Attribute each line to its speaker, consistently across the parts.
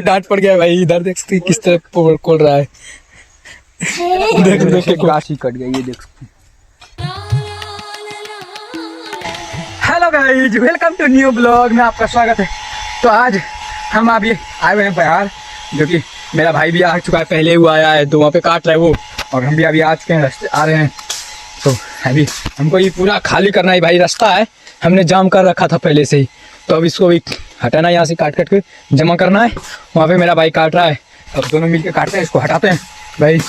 Speaker 1: डांट पड़ गया भाई। इधर देख सकते किस तरह खोल रहा है। देख देख राशि कट गई ये देख सकते। Hello guys, welcome to new blog में आपका स्वागत है। तो आज हम अभी आए हुए हैं बिहार, जो कि मेरा भाई भी आ चुका है, पहले हुआ आया है तो वहाँ पे काट रहा है वो, और हम भी अभी आज के रास्ते आ रहे हैं। तो अभी हमको ये पूरा खाली करना है भाई, रास्ता है हमने जाम कर रखा था पहले से ही, तो अब इसको भी हटाना है, यहाँ से काट के जमा करना है। वहाँ पे मेरा भाई काट रहा है, अब दोनों मिलकर काटते हैं, इसको हटाते हैं भाई।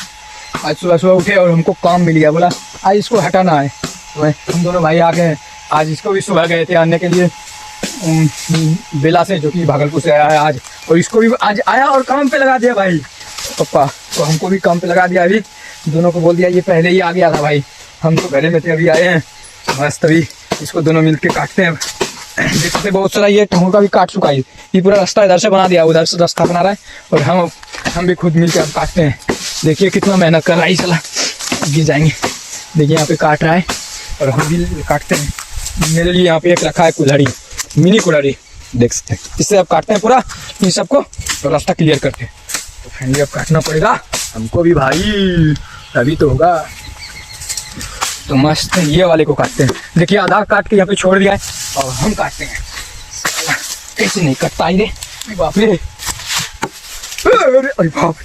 Speaker 1: आज सुबह सुबह उठे और हमको काम मिल गया, बोला आज इसको हटाना है, तो हम दोनों भाई आ गए। आज इसको भी सुबह गए थे आने के लिए बेला से, जो कि भागलपुर से आया है आज, और इसको भी आज आया और काम पे लगा दिया भाई पप्पा, तो हमको भी काम पे लगा दिया। अभी दोनों को बोल दिया, ये पहले ही आ गया था भाई, हम तो घरे में थे, अभी आए हैं बस, तभी इसको दोनों मिलके काटते हैं। देखते बहुत सारा ये टंगों का भी काट चुका है, ये पूरा रास्ता इधर से बना दिया, उधर से रास्ता बना रहा है, और हम भी खुद मिलकर अब काटते हैं। देखिए कितना मेहनत कर रहा है, चला गिर जाएंगे। देखिए यहाँ पे काट रहा है और हम भी काटते हैं। मेरे लिए यहाँ पे एक रखा है कुल्हाड़ी, मिनी कुल्हाड़ी देख सकते हैं, इससे अब काटते हैं पूरा इन सबको और रास्ता क्लियर करते हैं। तो फाइनली अब काटना पड़ेगा हमको भी भाई, अभी तो होगा। तो मस्त ये वाले को काटते हैं। देखिए आधा काट के यहाँ पे छोड़ दिया है और हम काटते हैं। कैसे नहीं कटता ही रे बाप रे, अरे बाप।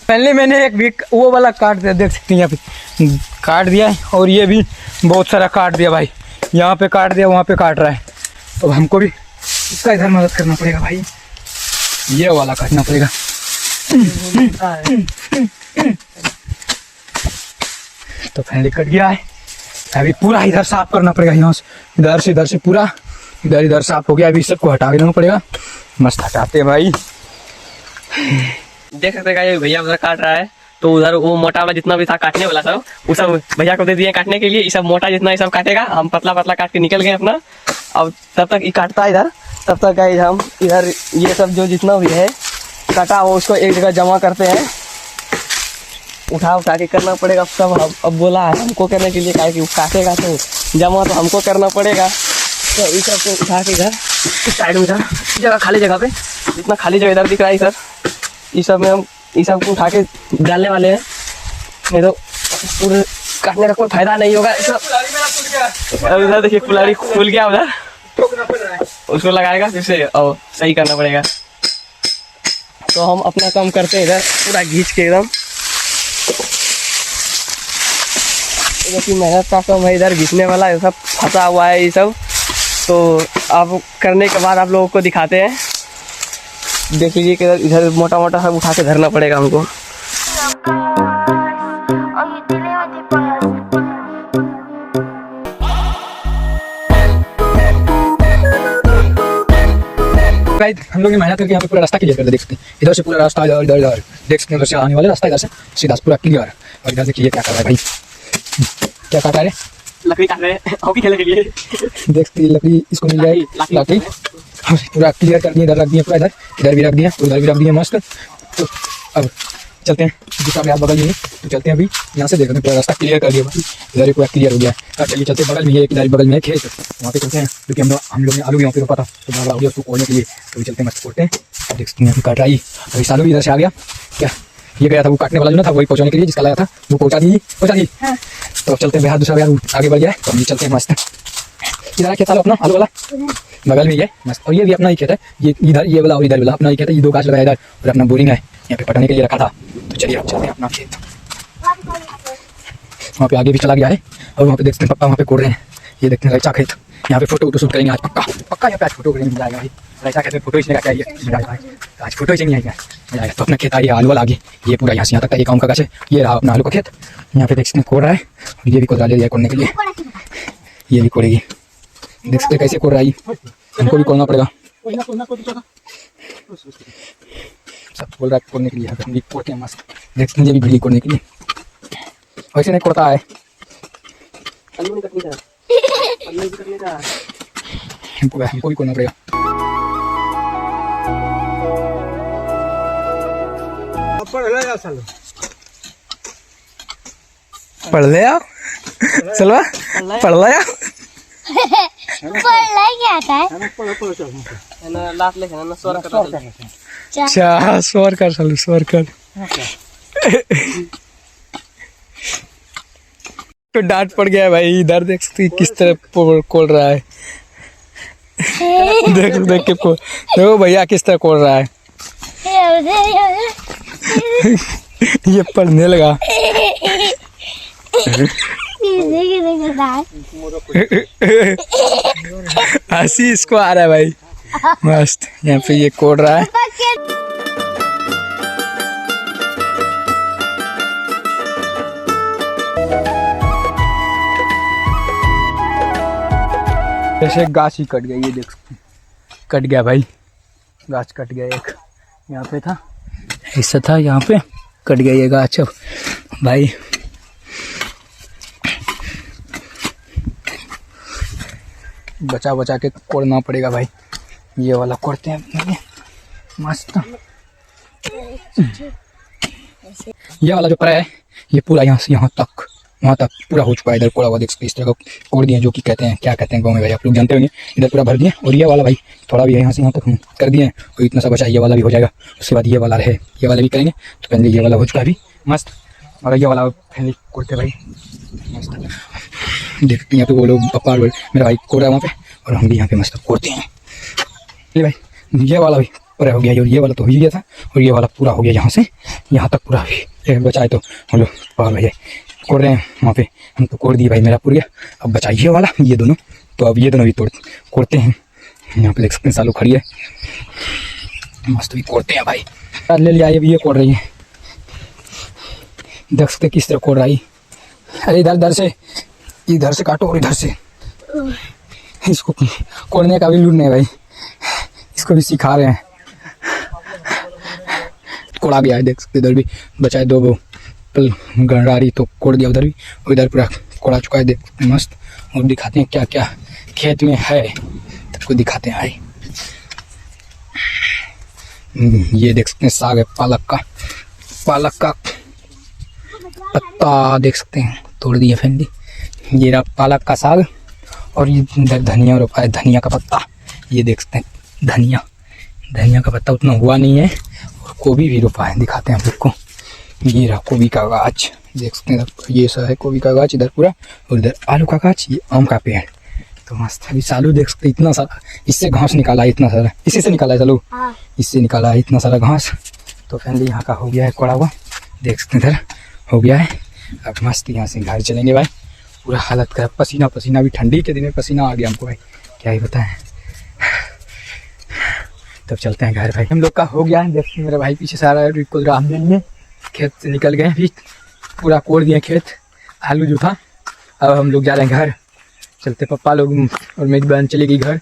Speaker 1: पहले मैंने एक भी वो वाला काट दिया, देख सकते हैं यहाँ पे काट दिया है, और ये भी बहुत सारा काट दिया भाई, यहाँ पे काट दिया, वहाँ पे काट रहा है। तो हमको भी इसका इधर मदद करना पड़ेगा भाई, ये वाला काटना पड़ेगा। तो फाइनली कट गया है, अभी पूरा इधर साफ करना पड़ेगा, यहाँ से इधर से पूरा इधर साफ हो गया। अभी सबको हटा देना पड़ेगा, मस्त हटाते हैं भाई।
Speaker 2: देख सकते हैं भैया उधर काट रहा है, तो उधर वो मोटा वाला जितना भी था काटने वाला सब, वो सब भैया को दे दिए काटने के लिए। ये सब मोटा जितना ये सब काटेगा, हम पतला पतला काट के निकल गए अपना। अब तब तक ये काटता है इधर, तब तक गाइस हम इधर ये सब जो जितना भी है काटा वो उसको एक जगह जमा करते हैं, उठा के करना पड़ेगा सब। अब बोला है हमको करने के लिए, कि काटेगा तो जमा तो हमको करना पड़ेगा। तो इस सब को उठा के इधर साइड में, इधर जगह खाली जगह पे, जितना खाली जगह इधर दिख रहा है सर, इस सब में हम इस सब को उठा के डालने वाले हैं, नहीं तो पूरे काटने का कोई फायदा नहीं होगा। उधर देखिए कुल्हाड़ी खुल गया, उधर उसको लगाएगा फिर से और सही करना पड़ेगा। तो हम अपना काम करते हैं इधर पूरा घींच के एकदम, क्योंकि मेहनत का काम है, इधर घींचने वाला ये सब फंसा हुआ है ये सब। तो अब करने के बाद आप लोगों को दिखाते हैं, देख लीजिए कि इधर मोटा मोटा सब उठा के धरना पड़ेगा हमको।
Speaker 1: हम लोग मेहनत करके यहाँ पे पूरा रास्ता क्लियर कर देख सकते हैं, इधर से पूरा रास्ता इधर देख सकते हैं, उधर से आने वाले रास्ता इधर से सीधा पूरा क्लियर। और इधर देखिए क्या कर रहा है भाई, क्या काट रहा है,
Speaker 2: लकड़ी काट रहे हैं हॉकी खेलने के लिए।
Speaker 1: देख सकते लकड़ी इसको मिल जाएगी, लकड़ी पूरा क्लियर कर दिए, इधर रख दिए पूरा, इधर भी रख दिया, उधर भी रख दिया मस्त। तो अब चलते हैं दूसरा ब्याह बगल में, तो चलते हैं अभी यहाँ से, देखते हैं पूरा रास्ता क्लियर कर दिया भाई, इधर पूरा क्लियर हो गया। अब चलिए चलते बगल में, इधर बगल में खेत, वहाँ पे चलते हैं, क्योंकि हम लोग ने आलू यहाँ पे रोपा था, तो बड़ा हो गया उसको कोड़ने के लिए, तो चलते हैं मस्त कोड़ते हैं। अब देखते हैं काट रही, अभी सालू भी इधर से आ गया, क्या ये गया था वो काटने वाला जो ना था, वही पहुँचाने के लिए जिसका लाया था वो पहुँचा दी। तो चलते हैं बिहार, दूसरा बिहार आगे बढ़ गया है, तो हम चलते हैं मस्त। इधर खेत अपना आलू वाला बगल में ही है मस्त, और ये भी अपना ही खेत है, ये इधर ये वाला और इधर वाला अपना ही खेत है, ये दो गाछ लगाया इधर, और अपना बोरिंग है यहाँ पे पटाने के लिए रखा था। तो चलिए अब चलते हैं अपना खेत, वहाँ पे आगे भी चला गया है, और वहाँ पे देखते हैं पप्पा वहाँ पे कोड़ रहे हैं, ये देखते हैं रैचा खेत, यहाँ पे फोटो शूट करेंगे आज, पक्का यहाँ पे आज फोटो करेंगे, मजा आएगा भाई। रैचा खेत में फोटो इसने क्या आज फोटो ही नहीं आएगा, मजा आएगा। तो अपना खेत आइए आलू वाला आगे, ये पूरा यहाँ से यहाँ तक ये काम का गाछ है, ये रहा अपना आलू का खेत, यहाँ पे देखते हैं कोड़ रहा है, और ये भी कोड़ा ले लिया कोड़ने के लिए, ये भी कोड़ेगी, देख सकते कैसे कोड़ रहा है, हमको भी कोड़ना पड़ेगा, सब बोल रहा है कोड़ने के लिए, हम भी कोड़ते हैं मस्त, देखते हैं ये भी भिड़ी कोड़ने के लिए, वैसे नहीं कोड़ता है, हमको भी कोड़ना पड़ेगा। पढ़ ले आओ, चलवा पढ़ ले आओ।
Speaker 3: क्या आता है?
Speaker 2: ना लात लेके ना स्वर कर
Speaker 1: अच्छा स्वर कर चलो स्वर कर। तो डांट पड़ गया है भाई। इधर देख सकते किस तरह कोल रहा है। देख देख के देखो भैया किस तरह कोल रहा है। ये पढ़ने लगा। हंसी इसको आ रहा है भाई। मस्त यहाँ पे ये कोड रहा है। जैसे गाछ ही कट गया, ये देख कट गया भाई। गाछ कट गया एक, यहाँ पे था हिस्सा था, यहाँ पे कट गया ये गाछ। अब भाई बचा बचा के कोड़ना पड़ेगा भाई। ये वाला कोड़ते हैं अपने मस्त। ये वाला जो पड़ा है ये पूरा यहाँ से यहाँ तक वहाँ तक पूरा हो चुका है। इधर कोड़ा हुआ देख सकते इस तरह का कोड़ दिए, जो कि कहते हैं क्या कहते हैं गाँव में भाई आप लोग जानते होंगे। इधर पूरा भर दिए और ये वाला भाई थोड़ा भी यहाँ से यहाँ तक कर दिए और इतना सा बचा, ये वाला भी हो जाएगा। उसके बाद ये वाला रहे, ये वाला भी करेंगे। तो पहले ये वाला हो चुका है अभी मस्त, और ये वाला पहले कोड़ते भाई मस्त। देखते हैं यहाँ पे वो लोग पप्पा मेरा भाई कोड़ रहा है वहाँ पे, और हम भी यहाँ पे मस्त कोड़ते हैं। चलिए भाई ये वाला भी पूरा हो गया, और ये वाला तो हो ही गया था, और ये वाला पूरा हो गया यहाँ से यहाँ तक पूरा भी बचा है। तो हम लोग पागल भैया कोड़ रहे हैं वहाँ पे, हम तो कोड़ दिए भाई मेरा पूरा। अब बचा ये वाला, ये दोनों, तो अब ये दोनों भी कोड़ते हैं। यहाँ पे देख सकते हैं सालू खड़ी है मस्त, भी कोड़ते हैं भाई। ले लिया, ये भी ये कोड़ रही है, देख सकते किस तरह कोड़ रही। अरे इधर से काटो और इधर से इसको कोड़ने का भी लूट नहीं भाई, इसको भी सिखा रहे हैं। कोड़ा गया है देख सकते, इधर भी बचाए दो गंडारी तो कोड़ दिया उधर भी, और इधर पूरा कोड़ा चुका है देख सकते मस्त। और दिखाते हैं क्या क्या खेत में है, सबको दिखाते हैं भाई। ये देख सकते हैं साग है पालक का पत्ता देख सकते हैं, तोड़ दिए फैमिली। ये रहा पालक का साग, और ये इधर धनिया रोपा है, धनिया का पत्ता। ये देख सकते हैं धनिया का पत्ता उतना हुआ नहीं है, और गोभी भी रोपा है, दिखाते हैं आप लोग को। ये रहा गोभी का गाछ देख सकते हैं, ये सब है गोभी का गाछ इधर पूरा, और इधर आलू का गाछ, ये आम का पेड़। तो मस्त अभी सालू देख सकते इतना सारा, इससे घास निकाला है इतना सारा, इसी से निकाला है सालू, इससे निकाला है इतना सारा घास। तो फैमिली यहाँ का हो गया है कोड़ा हुआ, देख सकते हैं इधर हो गया है। अब मस्त यहाँ से घर चलेंगे भाई। पूरा हालत खराब, पसीना भी, ठंडी के दिन में पसीना आ गया हमको भाई, क्या ही बताएं। तब चलते हैं घर भाई। हम लोग का हो गया है, देखते मेरा भाई पीछे सारा बिल्कुल राम में खेत से निकल गए, अभी पूरा कोड़ दिए खेत, आलू जो था। अब हम लोग जा रहे हैं घर, चलते पप्पा लोग और मेरी बहन चली गई घर,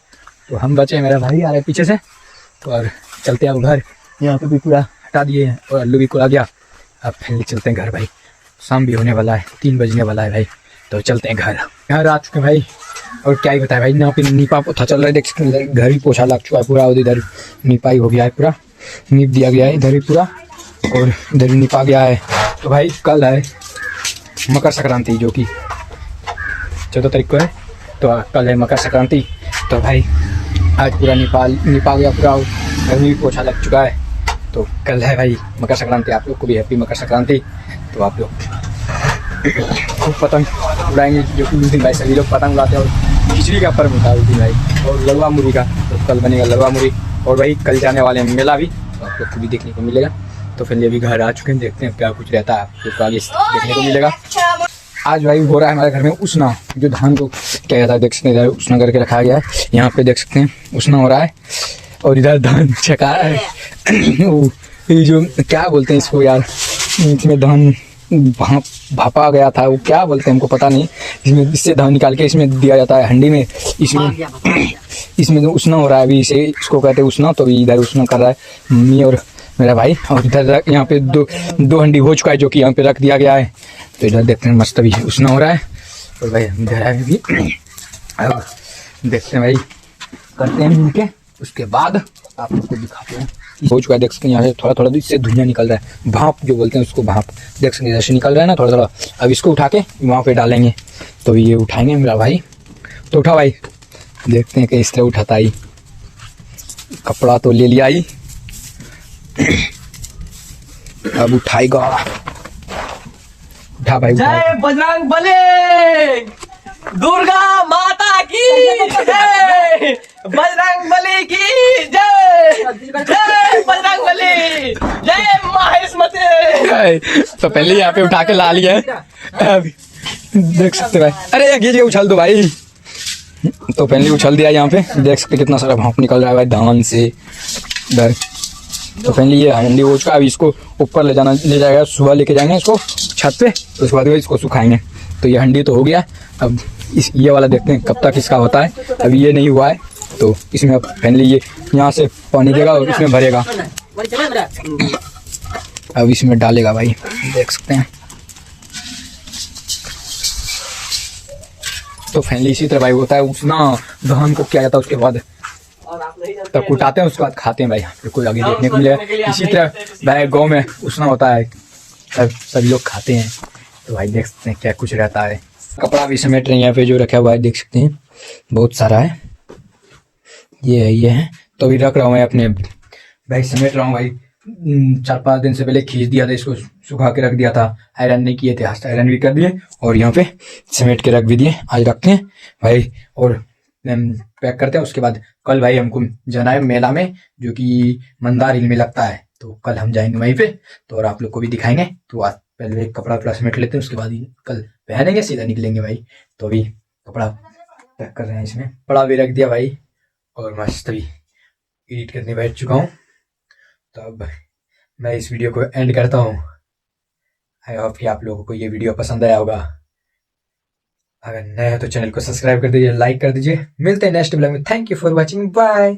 Speaker 1: तो हम बचे, मेरा भाई आ रहा है पीछे से। तो और चलते हैं अब घर, यहाँ पे भी पूरा हटा दिए हैं और आलू भी कोड़ा गया। अब फिर चलते हैं घर भाई, शाम भी होने वाला है, 3 बजने वाला है भाई। तो चलते हैं घर आ चुके भाई। और क्या ही बताया भाई, यहाँ पे नीपा पोथा चल रहा है, देख सकते हैं इधर घर ही पोछा लग चुका है पूरा, और इधर नीपाई हो गया है पूरा, नीप दिया गया है इधर ही पूरा, और इधर भी निपा गया है। तो भाई कल है मकर संक्रांति, जो कि 14 तारीख को है, तो कल है मकर संक्रांति। तो भाई आज पूरा निपा गया पूरा, घर में भी पोछा लग चुका है। तो कल है भाई मकर संक्रांति, आप लोग को भी हैप्पी मकर संक्रांति। तो आप लोग खूब पतंग उड़ाएंगे, जो कि उस दिन भाई सभी लोग पतंग उड़ाते हैं, और खिचड़ी का पर्व होता है उस दिन भाई, और लड़वा मुरी का। तो कल बनेगा लड़वा मुरी, और भाई कल जाने वाले हैं मेला भी, तो आप लोग को भी देखने को मिलेगा। तो फिर अभी घर आ चुके हैं, देखते हैं क्या कुछ रहता है, तो आगे देखने को मिलेगा। आज भाई हो रहा है हमारे घर में उसना, जो धान को क्या जाता है, देख सकते हैं इधर उसना करके रखा गया है, यहाँ पे देख सकते हैं उसना हो रहा है, और इधर धान छका है। ये जो क्या बोलते हैं इसको यार, इसमें धान भापा गया था, वो क्या बोलते हैं हमको पता नहीं। इसमें इससे धान निकाल के इसमें दिया जाता है हंडी में, इसमें जो उसना हो रहा है अभी, इसे इसको कहते हैं उसना। तो इधर उसना कर रहा है मम्मी और मेरा भाई, और इधर यहाँ पे दो हंडी हो चुका है, जो कि यहाँ पे रख दिया गया है। तो इधर देखते हैं मस्त अभी उसना हो रहा है, और भाई इधर है भी। अब देखते हैं भाई, करते हैं मिलके, उसके बाद आप लोग को दिखाते हैं। हो चुका है, देख सकते हैं यहाँ से थोड़ा थोड़ा इससे धुआं निकल रहा है, भाप जो बोलते हैं उसको, भाप देख सकते हैं इधर से निकल रहा है ना थोड़ा थोड़ा। अब इसको उठा के वहाँ पे डालेंगे, तो ये उठाएंगे मेरा भाई। तो उठा भाई, देखते हैं कि इस तरह उठाता ही। कपड़ा तो ले लिया ही, अब उठाएगा। उठा भाई, उठा।
Speaker 2: जय बजरंग बली, दुर्गा माता की जय, बजरंग बली की जय, जय बजरंग बली, जय माहेश्वरी।
Speaker 1: तो पहले यहाँ पे उठा के ला लिया है। अभी देख सकते भाई, अरे ये जगह उछल दो भाई। तो पहले उछल दिया यहाँ पे, देख सकते कितना सारा भाप निकल रहा है भाई धान से इधर। तो पहले ये हंडी हो चुका, अभी इसको ऊपर ले जाएगा, सुबह लेके जाएंगे इसको छत पे, तो उसके बाद इसको सुखाएंगे। तो ये हंडी तो हो गया, अब ये वाला देखते हैं कब तक इसका होता है। अभी ये नहीं हुआ है, तो इसमें अब पहले ये यहाँ से पानी देगा और इसमें भरेगा, अब इसमें डालेगा भाई, देख सकते हैं। तो फाइनली इसी तरह भाई होता है उसना धान को किया जाता है, उसके बाद तब कुटाते हैं, उसके बाद खाते हैं भाई। कोई आगे देखने को मिलेगा इसी तरह भाई, गांव में उसना होता है, सभी लोग खाते हैं। तो भाई देख सकते हैं क्या कुछ रहता है। कपड़ा भी समेट रहे हैं यहाँ पे, जो रखा हुआ है देख सकते हैं, बहुत सारा है। ये है तो अभी रख रहा हूँ मैं अपने भाई, समेट रहा हूँ भाई। 4-5 दिन से पहले खींच दिया था, इसको सुखा के रख दिया था, आयरन नहीं किए थे, आज आयरन भी कर दिए और यहाँ पे समेट के रख भी दिए। आज रखते हैं भाई और पैक करते हैं। उसके बाद कल भाई हमको जाना है मेला में, जो कि मंदार हिल में लगता है, तो कल हम जाएंगे वहीं पे, तो और आप लोग को भी दिखाएंगे। तो आज पहले कपड़ा वपड़ा समेट लेते हैं, उसके बाद ही कल पहनेंगे, सीधा निकलेंगे भाई। तो अभी कपड़ा पैक कर रहे हैं, इसमें कपड़ा भी रख दिया भाई और मस्त अभी एडिट करने बैठ चुका हूँ। तो अब मैं इस वीडियो को एंड करता हूँ। आई होप कि आप लोगों को ये वीडियो पसंद आया होगा। अगर नया है तो चैनल को सब्सक्राइब कर दीजिए, लाइक कर दीजिए। मिलते हैं नेक्स्ट ब्लॉग में। Thank you for watching, bye.